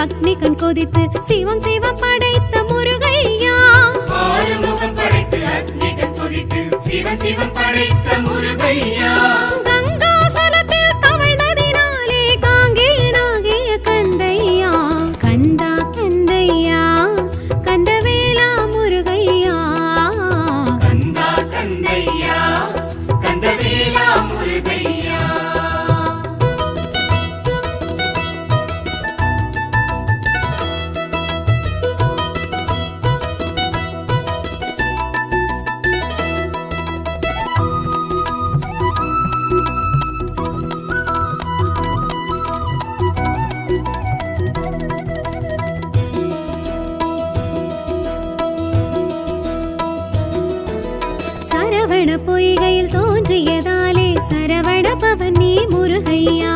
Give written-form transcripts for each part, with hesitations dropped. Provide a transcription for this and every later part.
அக்னி கண் கொதித்து சிவம் சிவம் படைத்த முருகையா. ஆறுமுகம் படைத்து அக்னி கண் கொதித்து சிவம் சிவம் படைத்த முருகையா. கங்காசலத்தில் தவழ்ந்ததினாலே காங்கேயனாகிய கந்தையா. கந்தா கந்தையா கந்தவேலா முருகையா. கந்தா கந்தையா கந்தவேலா முருகையா. சரவண பொய்கையில் தோன்றியதாலே சரவண பவனி முருகையா.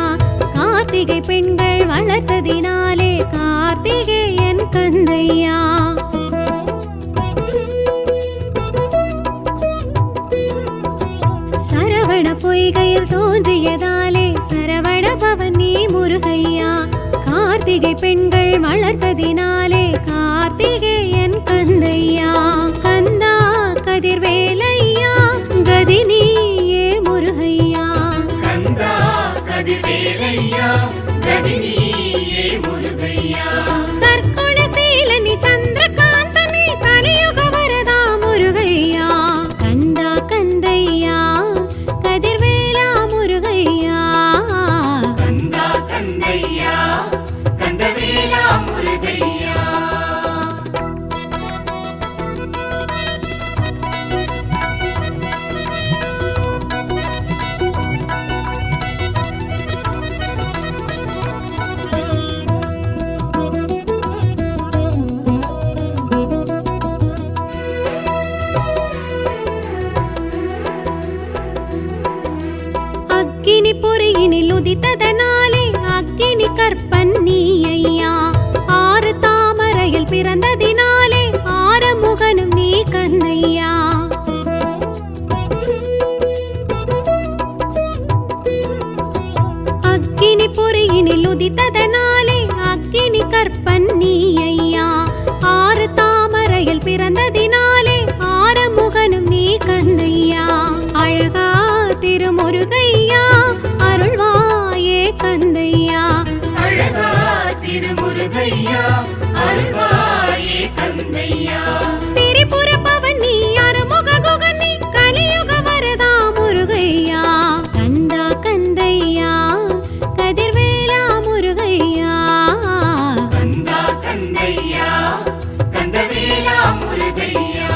கார்த்திகை பெண்கள் வளர்த்ததினாலே கார்த்திகேயன் கந்தையா. சரவண பொய்கையில் தோன்றியதாலே சரவண பவனி முருகையா. கார்த்திகை பெண்கள் வளர்த்ததினாலே கார்த்திகேயன் கந்தையா. கந்தா கதிர்வேலையா கதினியே முருகையா. கந்தா கதிர்வேலையா கதினியே முருகையா. சர்க்குணசீலனி சந்திரகாந்தனி கலியுக வரதா முருகையா. கந்தா கந்தையா கதிர்வேலா முருகையா. கந்தா கந்தையா கந்தவேலா முருகையா. அக்கினி பொறியினில் உதித்ததனாலே அக்கினி கற்பன் நீ ஐயா. ஆறு தாமரையில் பிறந்ததினாலே ஆறுமுகனும் நீ கந்தையா. அக்கினி பொறியினில் உதித்ததனாலே அக்கினி கற்பன் நீ ஐயா. ஆறு தாமரையில் பிறந்ததினாலே ஆறுமுகனும் நீ கந்தையா. அழகா திருமுருகையா அருள்வாயே கந்தையா. அழகா திருமுருகையா அருள்வாயே கந்தையா. திரிபுர பவனி அருமுக குகனி கலியுக வரதா முருகையா. கந்தா கந்தையா கதிர்வேலா முருகையா. கந்தா கந்தையா கந்தவேலா முருகையா.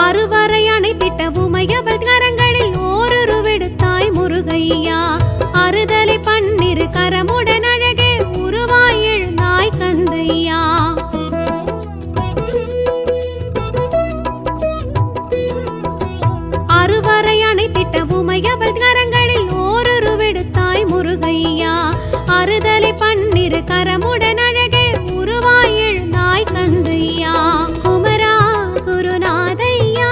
அறுவரை அணைத்திட்ட உமையவள் கரங்களில் ஓரொரு விடுத்தாய் முருகையா. அறுதலை பன்னிரு கரமுடன் அழகே உருவாய் எழுந்தாய் கந்தையா. அறுவரை அணைத்திட்ட உமையவள் கரங்களில் ஓரொரு விடுத்தாய் முருகையா. அறுதலை பன்னிரு கரமுடன் அழகே உருவாய் எழுந்தாய் கந்தையா. குமரா குருநாதையா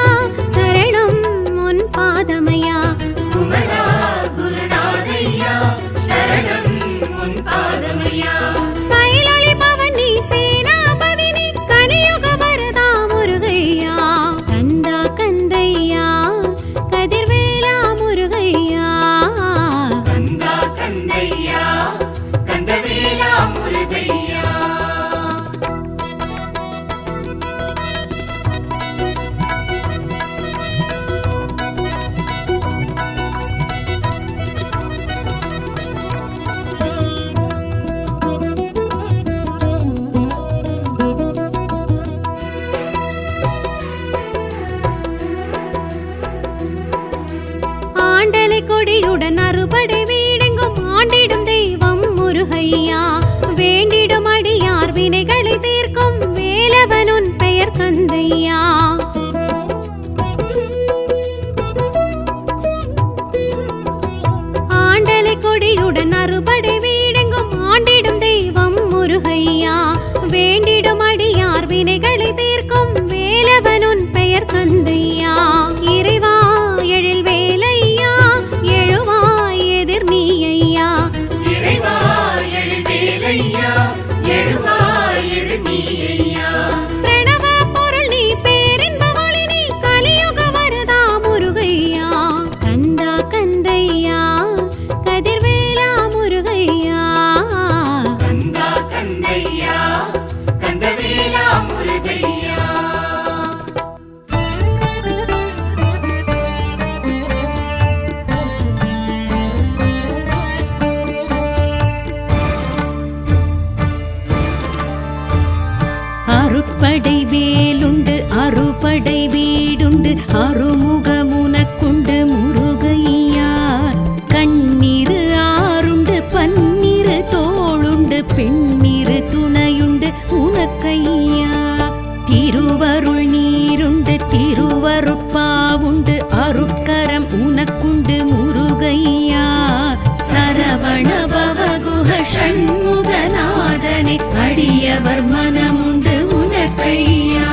சரணம் உன் பாதமையா. குமரா குருநாதையா சரணம் உன் பாதமையா. சைலொளி பவனி சேனாபதினி கலியுக வரதா முருகையா. கந்தா கந்தையா கதிர்வேலா முருகையா. கந்தா கந்தையா கந்தவேலா முருகையா. ஆண்டலை கொடியுடன் அறுபடை வீடெங்கும் ஆண்டிடும் தெய்வம் முருகையா. வேண்டிடும் அடியார் வினைகளை தீர்க்கும் வேலவனுன் பெயர் கந்தையா. வினைகளை தீர்க்கும் வேலவன் உன் பெயர் கந்தையா. இறைவா எழில் வேலையா, எழுவாய் எதிர் நீ ஐயா. இறைவா எழில் வேலையா, எழுவாய் எதிர் நீ ஐயா. பிரணவ பொருள் நீ, பேரின்ப ஒளி நீ, கலியுக வரதா முருகையா. கந்தா கந்தையா, கதிர்வேலா முருகையா. கந்தா கந்தையா, கந்தவேலா முருகையா. அறுபடை வேலுண்டு அறுபடை வீடுண்டு அறுமுகமுனக்குண்டு முருகையா. கண்ணீரு ஆறுண்டு பன்னிரு தோளுண்டு பெண்ணிரு துணையுண்டு உனக்கையா. திருவருள் நீருண்டு திருவருட்பாவுண்டு அருட்கரம் உனக்குண்டு முருகையா. சரவண பவகுஹ ஷண்முகநாதனே, அடியவர் மனமுண்டு உனக்கையா.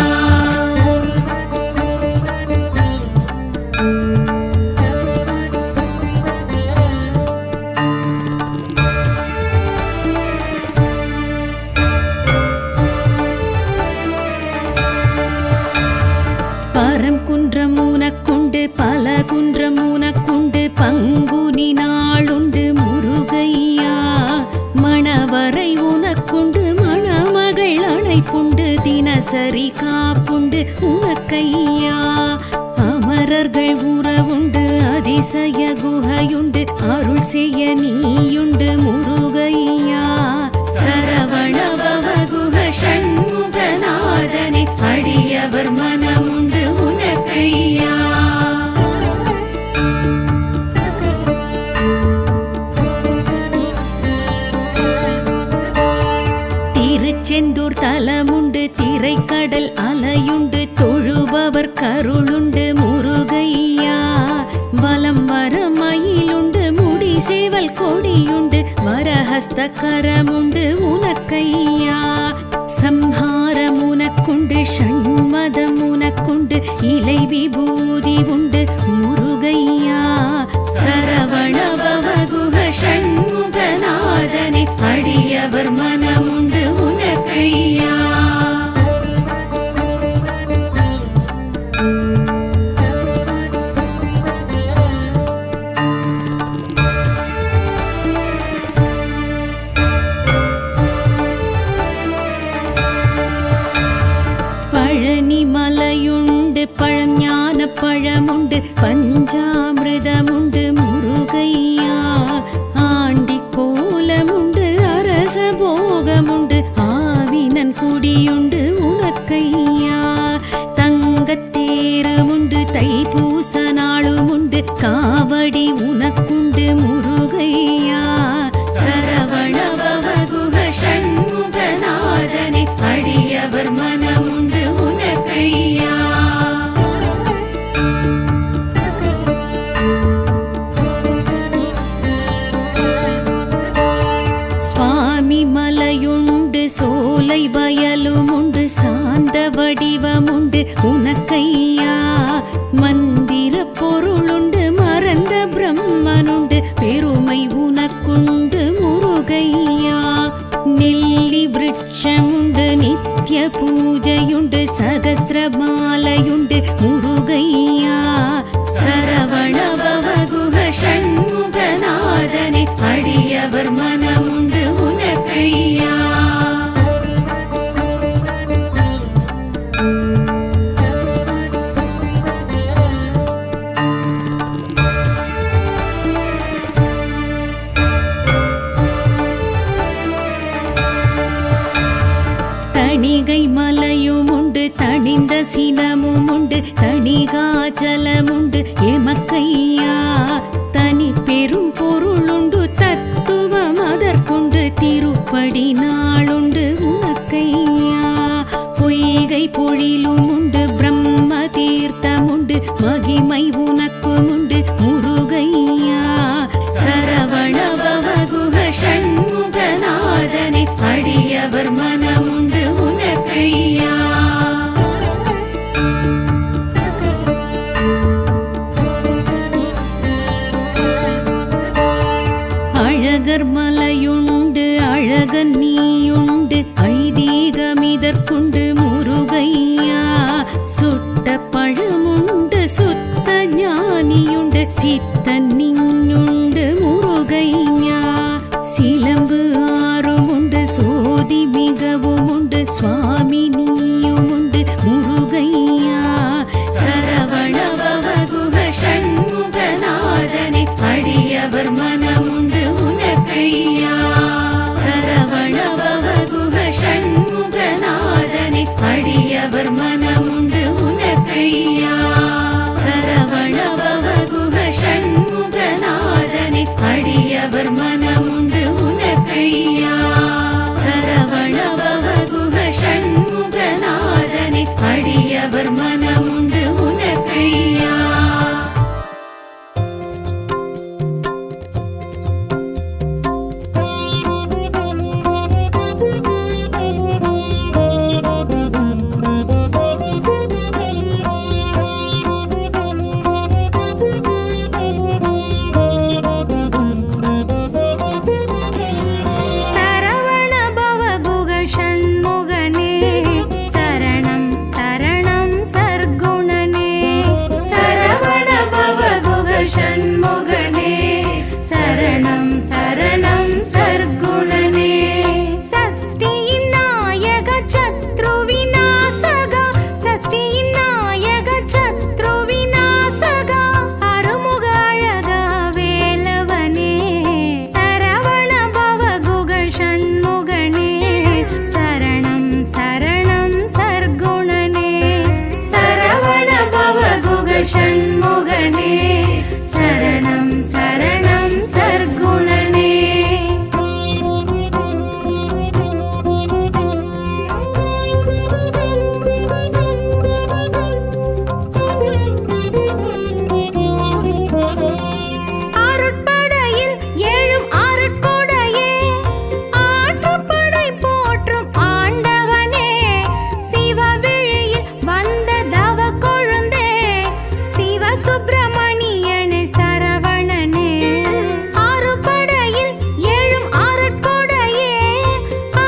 பரம் குன்றம் உனக்குண்டு பல குன்றம் உனக்குண்டு பங்குனி நாளுண்டு முருகையா. மணவரை உனக்குண்டு மணமகள் அழைப்புண்டு தினசரி காப்புண்டு உனக்கையா. அமரர்கள் உறவுண்டு அதிசய குகையுண்டு அருள் செய்ய நீயுண்டு முருகையா. சரவண பவகுஹ ஷண்முகநாதனே, அடியவர் மனமுண்டு உனக்கையா. திருச்செந்தூர் தலமுண்டு திரைக்கடல் அலையுண்டு தொழுபவர் கருளுண்டு முருகையா. வலம் வர மயிலுண்டு முடி சேவல் கொடியுண்டு வரஹஸ்த கரமுண்டு உனக்கையா. சம்ஹாரம் உனக்குண்டு ஷண்மதம் உனக்குண்டு இலை விபூதி உண்டு முருகையா. சரவண பவகுஹ ஷண்முகநாதனே, அடியவர் மனமுண்டு உனக்கையா. பழனி மலையுண்டு பழஞான பழமுண்டு பஞ்சாமிர்தமுண்டு முருகையா. ஆண்டி கோலமுண்டு அரச போகமுண்டு ஆவினன் குடியுண்டு உனக்கையா. தங்கத்தேருமுண்டு தைப்பூச நாளுமுண்டு காவடி உனக்குண்டு முருகையா. சரவண பவகுஹ ஷண்முகநாதனே, அடியவர் மனமுண்டு உனக்கையா. சுவாமி மலையுண்டு சோலை வயலுமுண்டு சாந்த வடிவமுண்டு உனக்கையா. மந்திர பொருளுண்டு மறந்த அழகர் மலையுண்டு அழகன் நீயுண்டு ஐதீகமிதற்குண்டு முருகையா. சுட்ட பழமுண்டு சுத்த ஞானியுண்டு சித்தன் நின்னுண்டு முருகையா. சிலம்பு ஆறுமுண்டு சோதி மிகவும் உண்டு சுவாமி நீயுமுண்டு முருகையா. சரவண பவகுக ஷண்முகநாதனே அடியவர் மனமுண்டு உனக்கையா. சரவண பவகுக ஷண்முகநாதனே அடியவர் மனமுண்டு உனக்கையா. சரவண பவகுக ஷண்முகநாதனே அடியவர் மனமுண்டு உனக்கையா. சரவண பவகுக ஷண்முகநாதனே அடியவர் மனமுண்டு உனக்கையா. சரவண பவகுக ஷண்முகனே சரணம் சரணம் சர்க்குணனே. சரவண பவகுக ஷண்முகனே சரணம் சரணம் சர்க்குணனே. சஷ்டியின் நாயக சத்ரு விநாசகா சஷ்டியின் நாயக சத்ரு விநாசகா அருமுக அழகா வேலவனே. சரவண பவகுக ஷண்முகனே சரணம் சரணம் சர்க்குணனே. சரவண பவகுக ஷண்முகனே சரணம் சரணம் சர்க்குணனே. அருட்படையில் ஏழும் அருட்கொடையே ஆற்றுப்படை போற்றும் ஆண்டவனே. சிவவிழியில் வந்த தவ கொழுந்தே சிவசுப்பிரமணியனே சரவணனே. அருட்படையில் ஏழும் அருட்கொடையே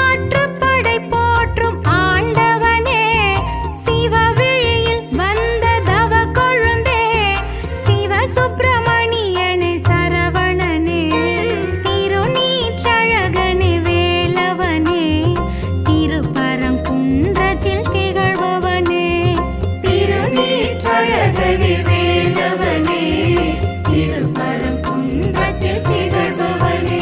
ஆற்றுப்படை போற்றும் ஆண்டவனே. சிவவிழியில் வந்த தவ கொழுந்தே சிவசுப்பிரமணியனே சரவணனே. திருநீற்றழகனே வேலவனே திருப்பரங்குன்றத்தில் திகழ்பவனே. திருநீற்றழகனே வேலவனே திருப்பரங்குன்றத்தில் திகழ்பவனே.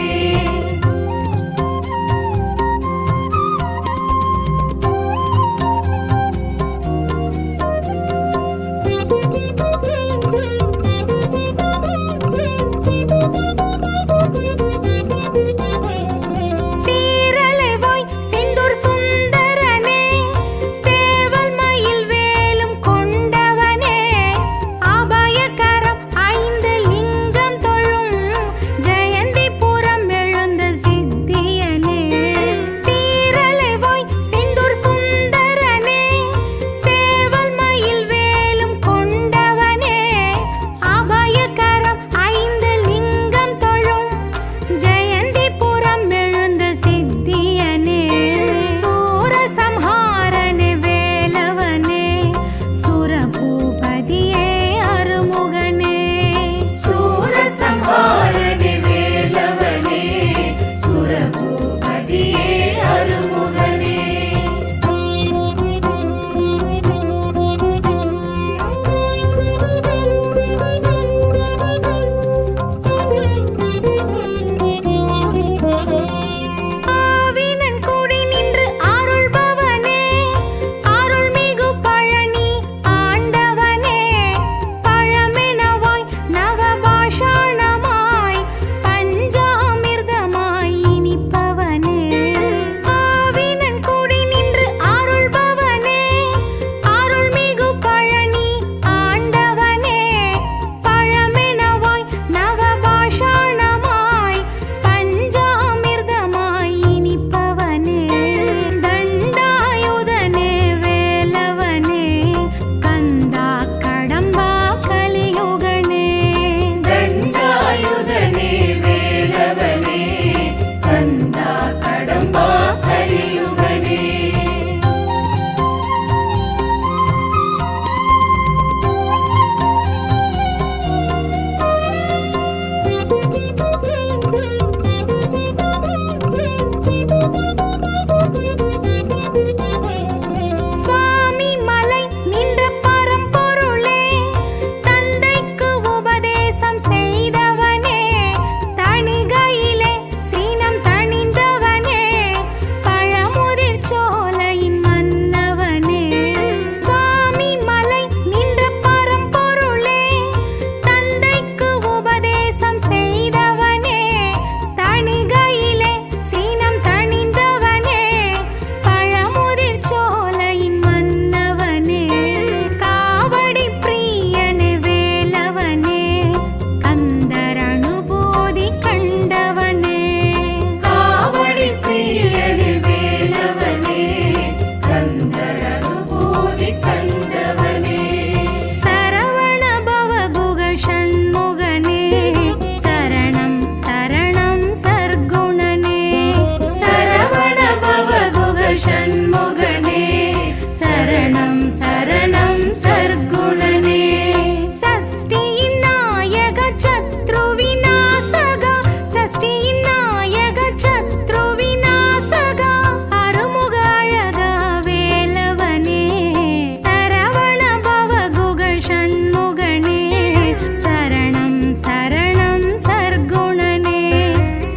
சரணம் சர்க்குணனே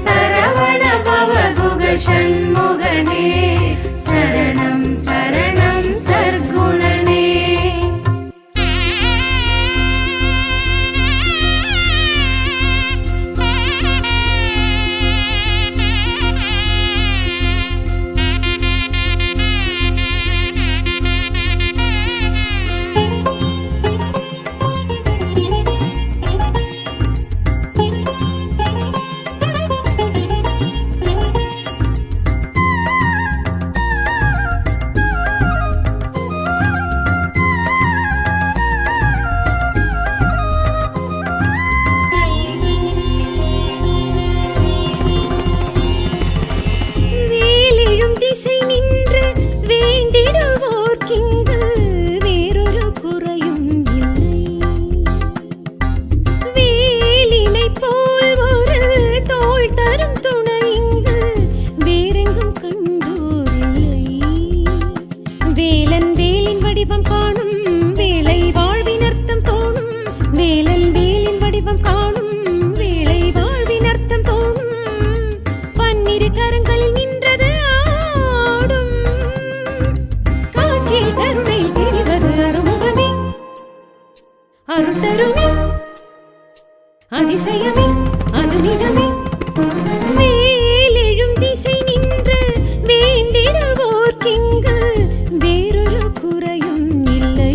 சரவண பவகுக ஷண்முகனே சரணம் சரணம் சர்க்குணனே அதிசயமே அது நிஜமே மேலெழும் திசை நின்று வேண்டிடுவோர்க்கிங்கு வேறொரு குறையும் இல்லை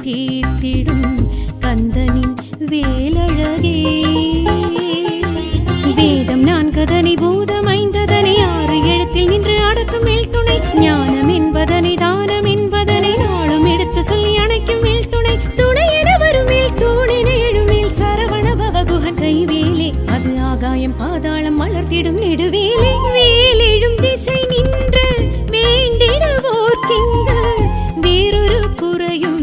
தீர்த்திடும் கந்தனின் வேலழகே வேதம் நான்கதனை பூதம் ஐந்ததனை 6 எழுத்தில் நின்று அடக்கும் மேல் துணை ஞானம் என்பதனை தானம் என்பதனை நாளும் எடுத்து சொல்லி அணைக்கும் மேல் துணை துணை என வரும் மேல் தூணின எழுமேல் சரவண பவகுகன் கைவேலே அது ஆகாயம் பாதாளம் மலர்த்திடும் நெடுவேலே வேலெழும் திசை நின்று வேண்டிடுவோர்க்கிங்கு வேறொரு குறையும்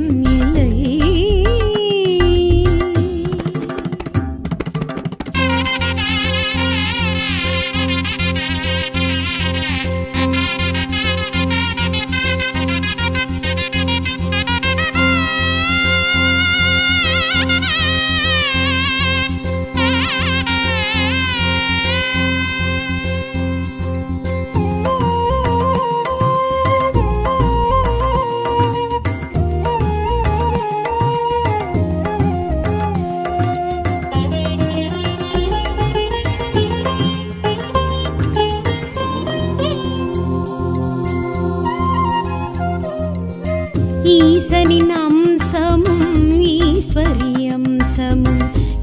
ஈசனின் அம்சமும் ஈஸ்வரி அம்சமும்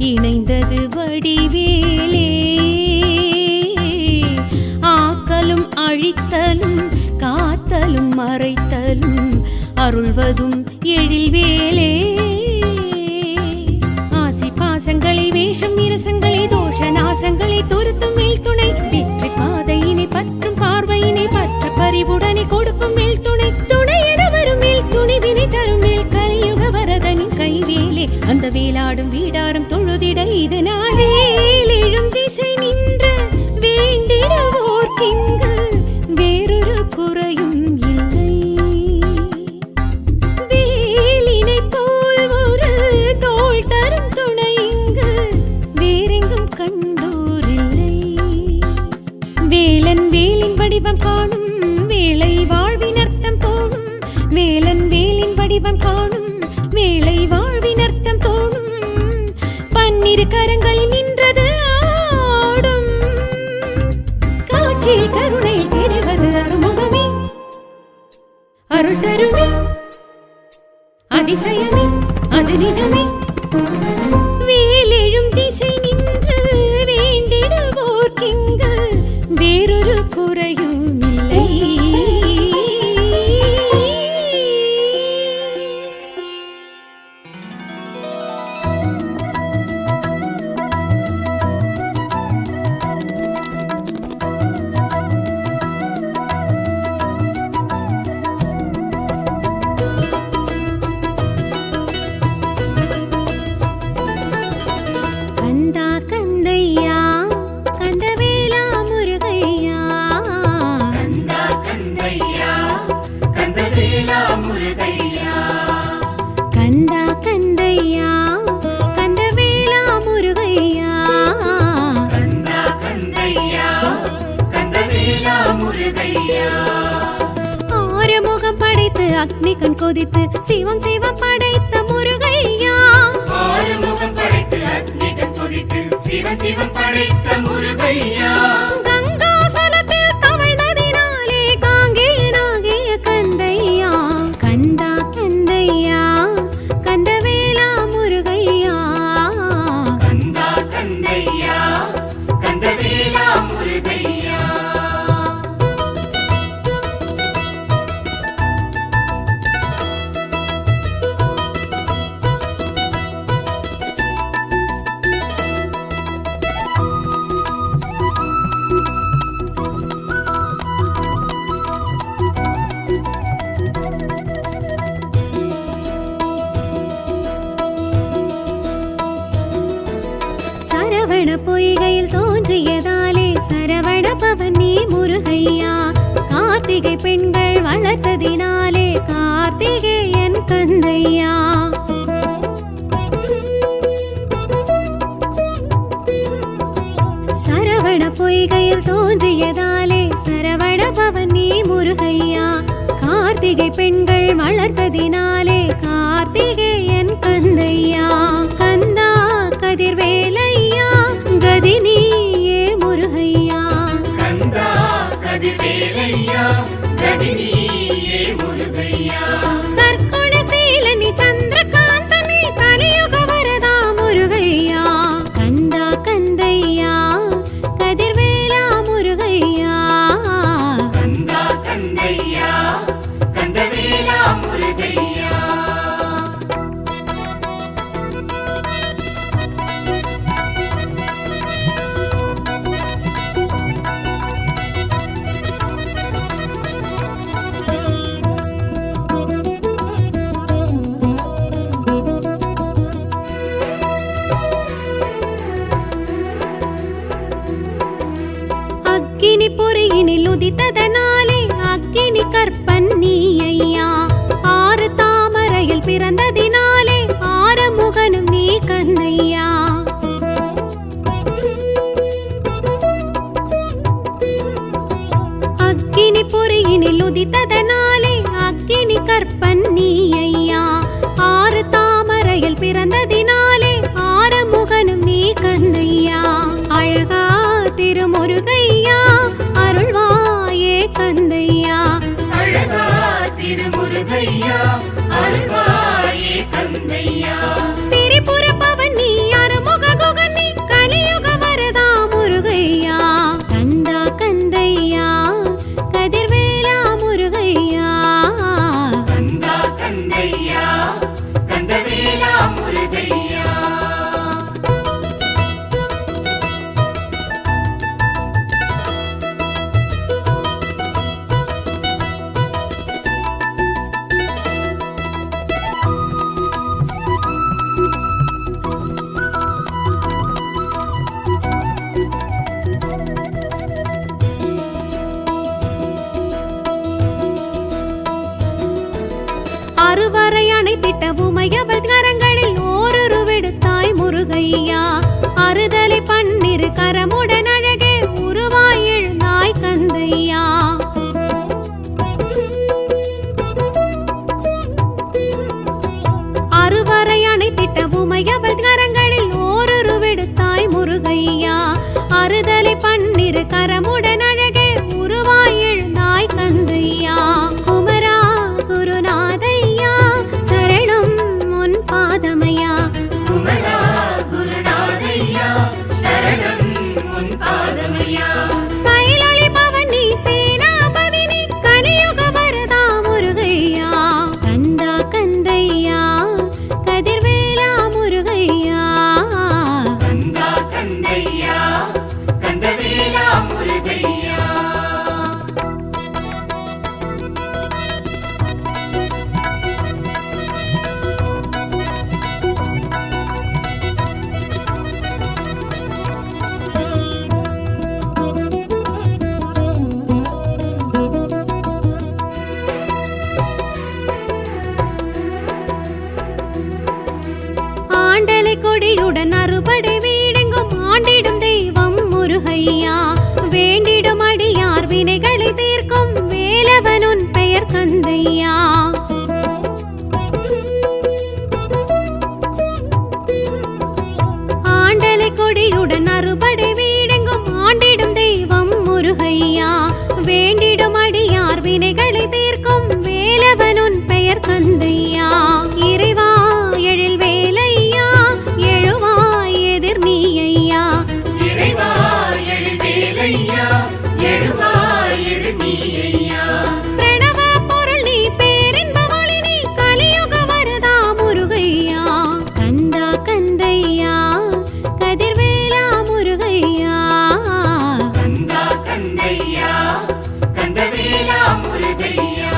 இணைந்தது வடிவேலே ஆக்கலும் அழித்தலும் காத்தலும் மறைத்தலும் அருள்வதும் எழில்வேலே ஆசி பாசங்களை வேஷம் இரசங்களை தோஷ நாசங்களை துருத்தும் மேல் துணை வெற்றி பாதையினை பற்றும் பார்வையினை பற்ற பறிவுடனை கொடுக்கும் மேல் துணை துணை என வரும் மேல் துணிவினை தரும் மேல் கலியுக வரதனின் கைவேலே அந்த வேலாடும் வீடாரும் தொழுதிட இதனால் வேலெழும் திசை நின்று வேண்டிடுவோர்க்கிங்கு வேறொரு குறையும் இல்லை வேலினை போல் ஒரு தோள் தரும் துணை இங்கு வேறெங்கும் கண்டோரில்லை வேலன் வேலின் வடிவம் காணும் வேளை வாழ்வின் அர்த்தம் தோணும் வேலன் வேலின் வடிவம் காணும் வேளை வாழ்வின் அர்த்தம் தோணும் பன்னிரு கரங்களில் நின்றது ஆடும் காட்சி அருள் தருமே அதிசயமே அது நிஜமே வேலெழும் திசை நின்று வேண்டிடுவோர்க்கிங்கு வேறொரு குறையும் இல்லை கந்தா கந்தையா கந்தவேலா முருகையா கந்தா கந்தையா கந்தவேலா முருகையா கந்தா கந்தையா கந்தவேலா முருகையா கந்தா கந்தையா கந்தவேலா முருகையா ஆறுமுகம் படைத்து அக்னி கண் கொதித்து சிவம் சிவம் படைத்த முருகையா ஆறுமுகம் படைத்து அக்னிகள் கொதித்து சிவ சிவம் படைத்த முருகையா கங்காசலத்தில் தவழ்ந்ததினாலே காங்கேயனாகிய கந்தையா கந்தா கந்தையா கந்தவேலா முருகையா கந்தா கந்தையா கந்தவேலா முருகையா சரவண பொய்கையில் தோன்றியதாலே சரவண பவனி முருகையா கார்த்திகை பெண்கள் வளர்த்ததினாலே கார்த்திகேயன் கந்தையா சரவண பொய்கையில் தோன்றியதாலே சரவண பவனி முருகையா கார்த்திகை பெண்கள் வளர்த்ததினாலே கார்த்திகேயன் கந்தையா கந்தா கதிர்வேலையா கதினியே முருகையா கந்தா கதிர்வேலையா கதினியே முருகையா சர்க்குணசீலனி சந்திரகாந்தனி கலியுக வரதா முருகையா கந்தா கந்தையா கதிர்வேலா முருகையா கந்தா கந்தையா கந்தவேலா முருகையா அக்கினி பொறியினில் உதித்ததனாலே அக்கினி கற்பன் நீ ஐயா ஆறு தாமரையில் பிறந்ததினாலே ஆறுமுகனும் நீ கந்தையா அக்கினி பொறியினில் உதித்ததனாலே அக்கினி கற்பன் நீ ஐயா ஆறு தாமரையில் பிறந்ததினாலே ஆறுமுகனும் நீ கந்தையா அழகா திருமுருகையா அருள்வாயே கந்தையா அழகா திருமுருகையா அருள்வாயே கந்தையா திரிபுர பவனி அருமுக குகனி கலியுக வரதா முருகையா கந்தா கந்தையா கதிர்வேலா முருகையா கந்தா கந்தையா கந்தவேலா முருகையா வேண்டிடும் அடியார் வினைகளை தீர்க்கும் வேலவன் உன் பெயர் கந்தையா. இறைவா எழில் வேலையா எழுவாய் எதிர் நீ ஐயா. இறைவா எழில் வேலையா எழுவாய் எதிர் நீ ஐயா. பிரணவ பொருள் நீ பேரின்ப ஒளி நீ கலியுக வரதா முருகையா. கந்தா கந்தையா கதிர்வேலா முருகையா. கந்தா கந்தையா கந்தவேலா முருகையா.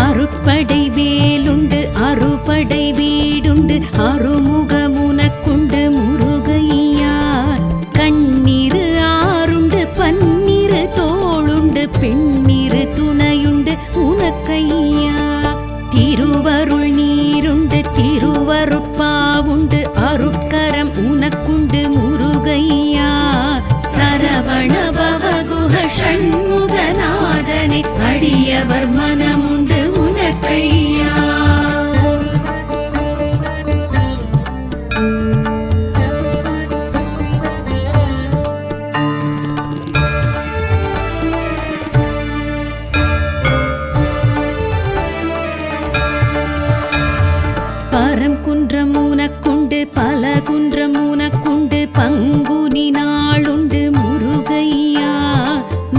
அருட்படை வேலுண்டு அறுபடை வீடுண்டு அருமுகமுனக்குண்டு முருகையா. கண்ணீரு ஆறுண்டு பன்னிரு தோளுண்டு பெண்ணிரு துணையுண்டு உனக்கையா. திருவருள் நீருண்டு திருவருட்பாவுண்டு அருட்கரம் உனக்குண்டு முருகையா. சரவண பவகுஹ ஷண்முகநாதனே அடியவர் மனமுண்டு உனக்கையா. பரம் குன்றம் உனக்குண்டு பல குன்றம் உனக்குண்டு பங்குனி நாளுண்டு முருகையா.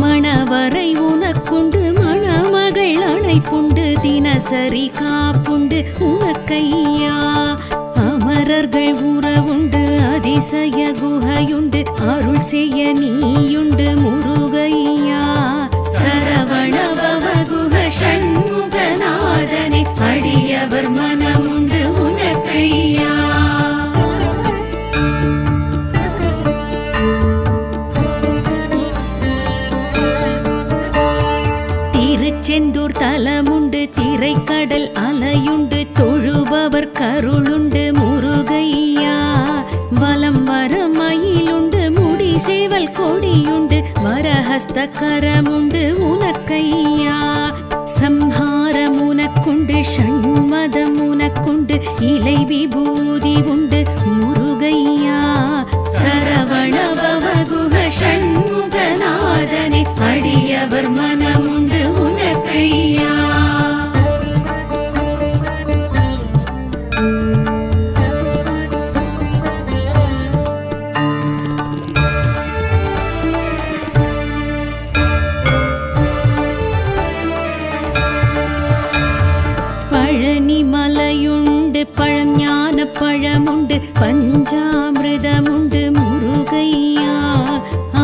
மணவரை உனக்குண்டு மணமகள் அழைப்புண்டு தினசரி காப்புண்டு உனக்கையா. அமரர்கள் உறவுண்டு அதிசய குகையுண்டு அருள் செய்ய நீயுண்டு முருகையா. சரவண பவகுஹ ஷண்முகநாதனே அடியவர் மனமுண்டு உனக்கையா. திருச்செந்தூர் தலமுண்டு திரைக்கடல் அலையுண்டு தொழுபவர் கருளுண்டு முருகையா. வலம் வர மயிலுண்டு முடி சேவல் கொடியுண்டு வரஹஸ்த கரமுண்டு உனக்கையா. சம்ஹாரம் உனக்குண்டு ஷண்மதம் உனக்குண்டு இலை விபூதி உண்டு முருகையா. சரவண பவகுஹ ஷண்முகநாதனே அடியவர் மனமுண்டு உனக்கையா. பழனி மலையுண்டு பழஞான பழமுண்டு பஞ்சாமிர்தமுண்டு முருகையா.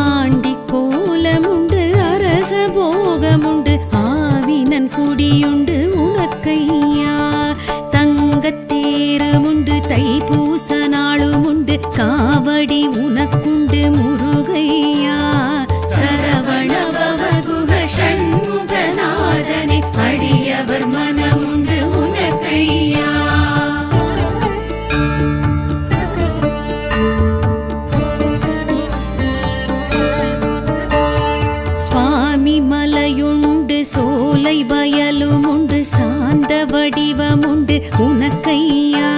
ஆண்டி கோலமுண்டு அரச போகமுண்டு ஆவினன் குடியுண்டு உனக்கையா. தங்கத்தேருமுண்டு தைப்பூச நாளுமுண்டு காவடி உனக்குண்டு முருகையா. சரவண பவகுஹ ஷண்முகநாதனே அடியவர் மனமுண்டு உனக்கையா. சுவாமி மலையுண்டு சோலை வயலுமுண்டு சாந்த வடிவமுண்டு உனக்கையா.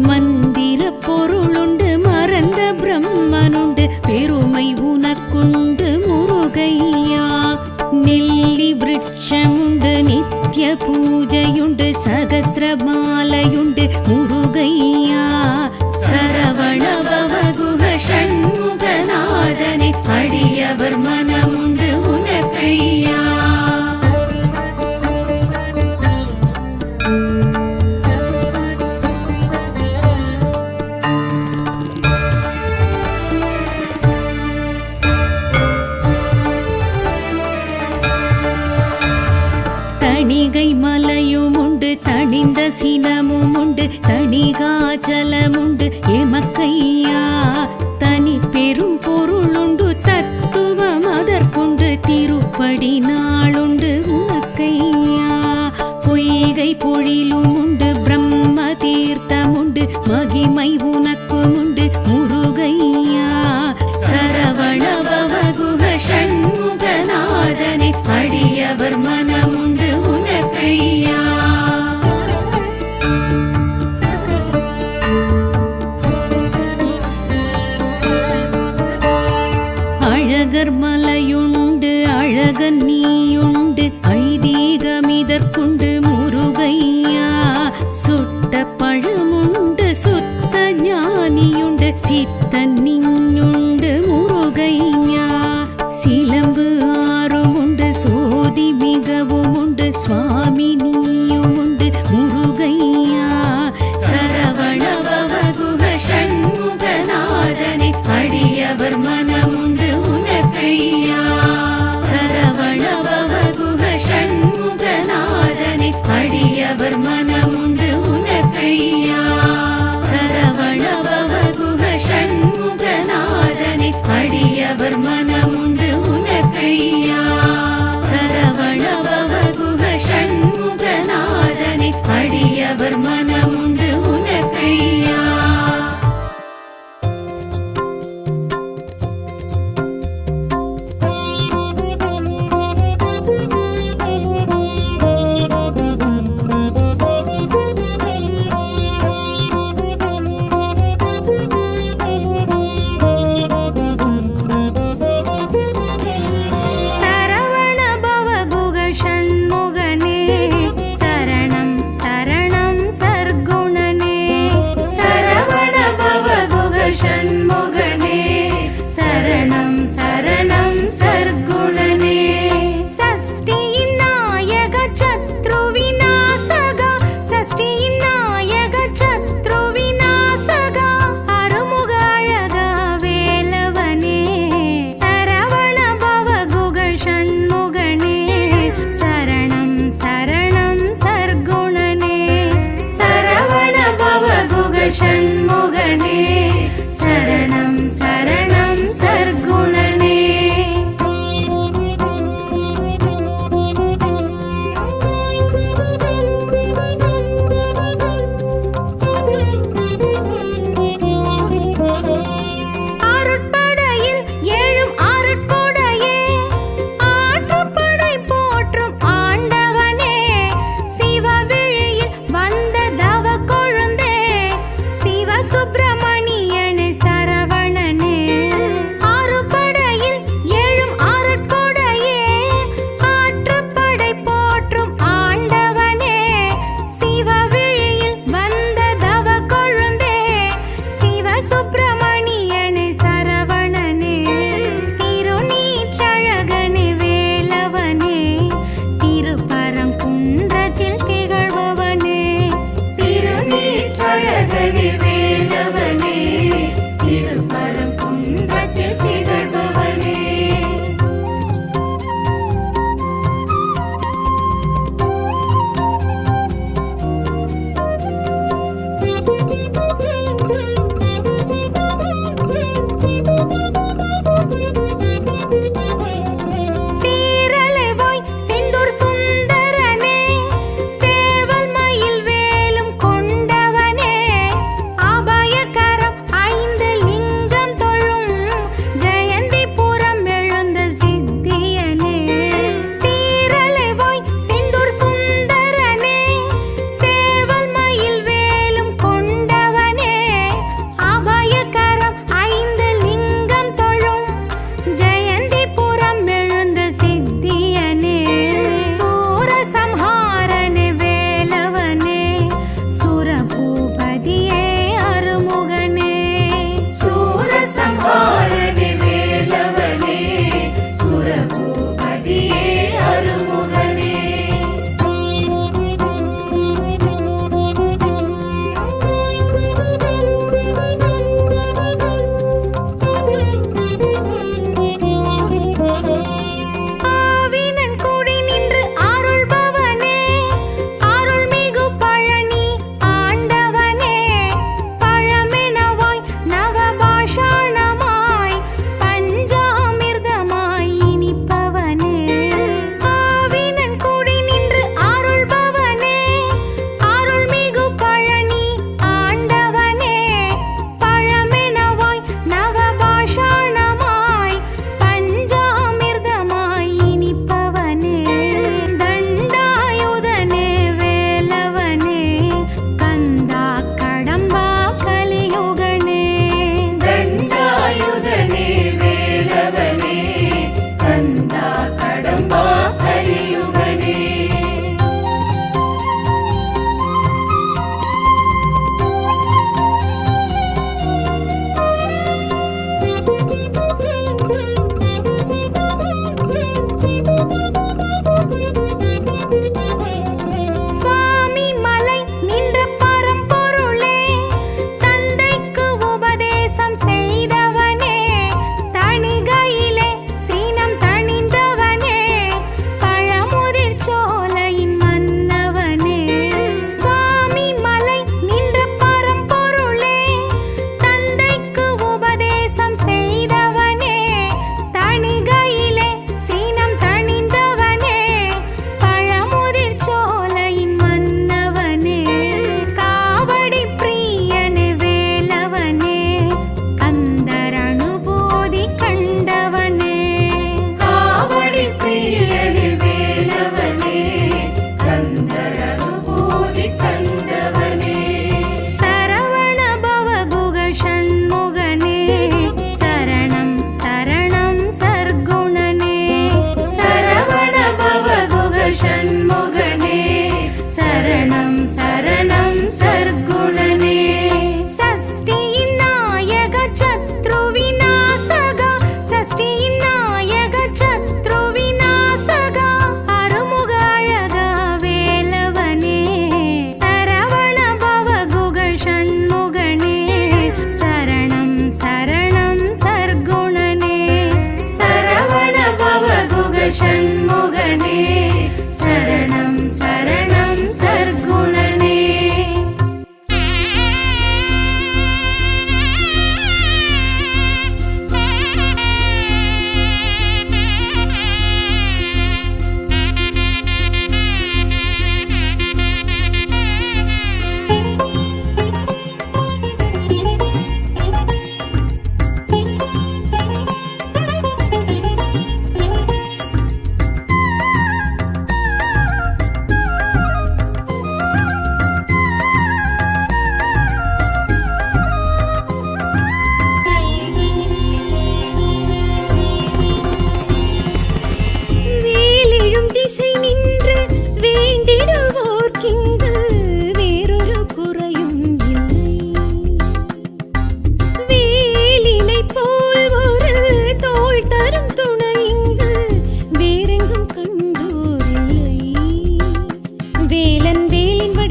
மந்திர பொருளுண்டு மறந்த பிரம்மனுண்டு பெருமை உனக்குண்டு முருகையா. நெல்லி விருட்சமுண்டு நித்ய பூஜையுண்டு சகஸ்ரமாலையுண்டு முருகையா. சரவண பவகுஹ ஷண்முகநாதனே அடியவர் மனமுண்டு உனக்கையா. தணிகை மலையுமுண்டு தணிந்த சினமுமுண்டு தணிகாச்சலமுண்டு எமக்கையா. தனி பெரும் பொருளுண்டு தத்துவம் அதற்குண்டு திருப்படி நாளுண்டு உனக்கையா. பொய்கை பொழிலுமுண்டு பிரம்ம தீர்த்தமுண்டு மகிமை உனக்குமுண்டு முருகையா. சரவண பவகுஹ ஷண்முகநாதனே அடியவர் மனமுண்டு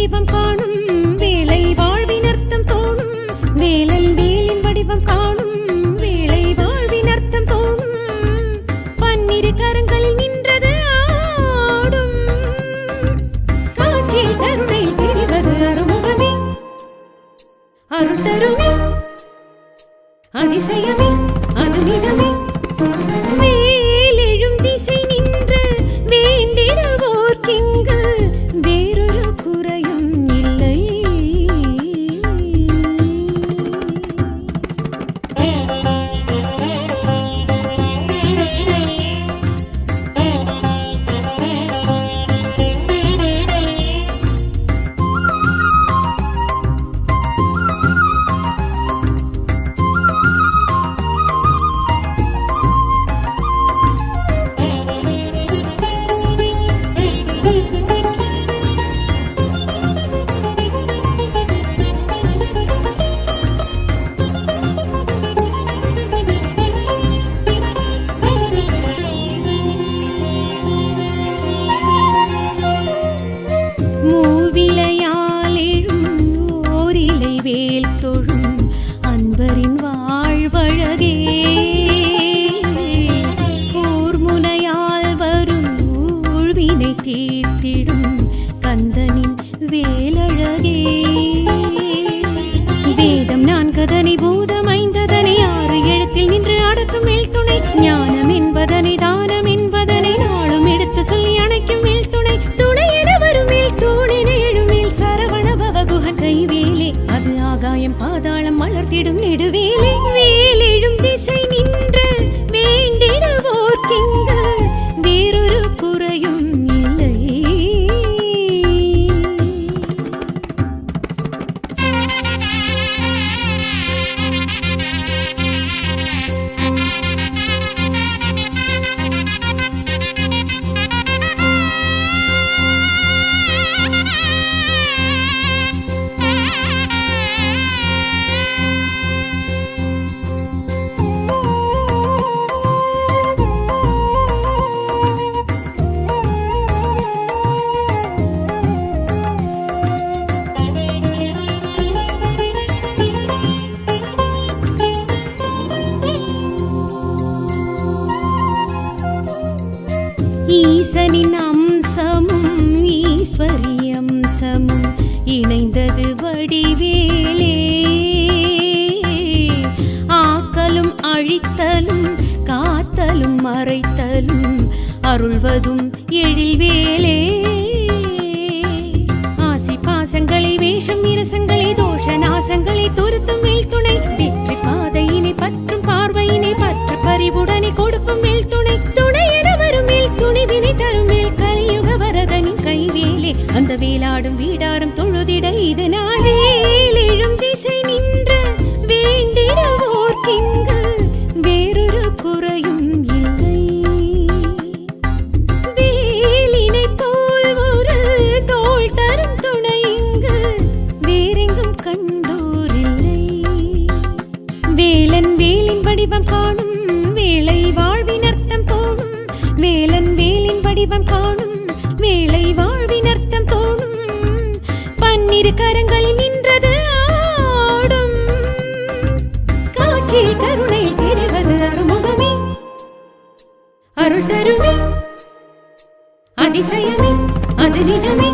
வடிவம் காணும் வேளை வாழ்வின் அர்த்தம் தோணும் வேலன் வேலின் வடிவம் காணும் வேளை வாழ்வின் அர்த்தம் தோணும் பன்னிரு கரங்களில் நின்றது ஆடும் காற்றில் கருணையில் தெரிவது அருமுகமே அருள் தருமே அதிசயமே அது நிஜமே வேலெழும் திசை நின்று வேண்டிடுவோர்க்கிங்கு வேறொரு குறையும் இல்லை மூவிலையால் எழும் ஓரிலை வேல் தொழும் அன்பரின் வாழ்வழகே ஊர்முனையால் வரும் ஊழ்வினை தீர்த்திடும் கந்தனின் வேலழகே வேதம் நான்கதனை பூதம் ஐந்ததனை ஆறு எழுத்தில் நின்று அடக்கும் மேல் துணை ஞானம் என்பதனை தானம் என்பதனை நாளும் எடுத்து சொல்லி அணைக்கும் மேல் துணை துணை என வரும் மேல் தூணின எழுமேல் சரவண பவகுகன் கைவேலே அது ஆகாயம் பாதாளம் மலர்த்திடும் நெடுவேலே வேலெழும் திசை நின்று வேண்டிடுவோர்க்கிங்கு வேறொரு குறையும் இல்லை ஈசனின் அம்சமும் ஈஸ்வரி அம்சமும் இணைந்தது வடிவேலே ஆக்கலும் அழித்தலும் காத்தலும் மறைத்தலும் அருள்வதும் எழில்வேலே ஆசி பாசங்களை வேஷம் இரசங்களை தோஷ நாசங்களை துருத்தும் மேல் துணை வெற்றி பாதையினை பற்றும் பார்வையினை பற்ற பறிவுடனே கொடுக்கும் மேல் துணை துணை என வரும் மேல் துணிவினை தரும் மேல் கலியுக வரதனின் கைவேலே அந்த வேலாடும் வீடாரும் தொழுதிட இது நாள் வேலெழும் திசை நின்று வேண்டிடுவோர்க்கிங்கு வேறொரு குறையும் இல்லை வேலினை போல் ஒரு தோள் தரும் துணை இங்கு வேறெங்கும் கண்டோரில்லை வேலன் வேலின் வடிவம் காணும் வேளை வாழ்வின் அர்த்தம் தோணும் வேலன் வேலின் வடிவம் காணும் வேளை வாழ்வின் அர்த்தம் தோணும் பன்னிரு கரங்களில் நின்றது ஆடும் காற்றில் கருணையில் தெரிவது அருமுகமே அருள் தருமே அதிசயமே அது நிஜமே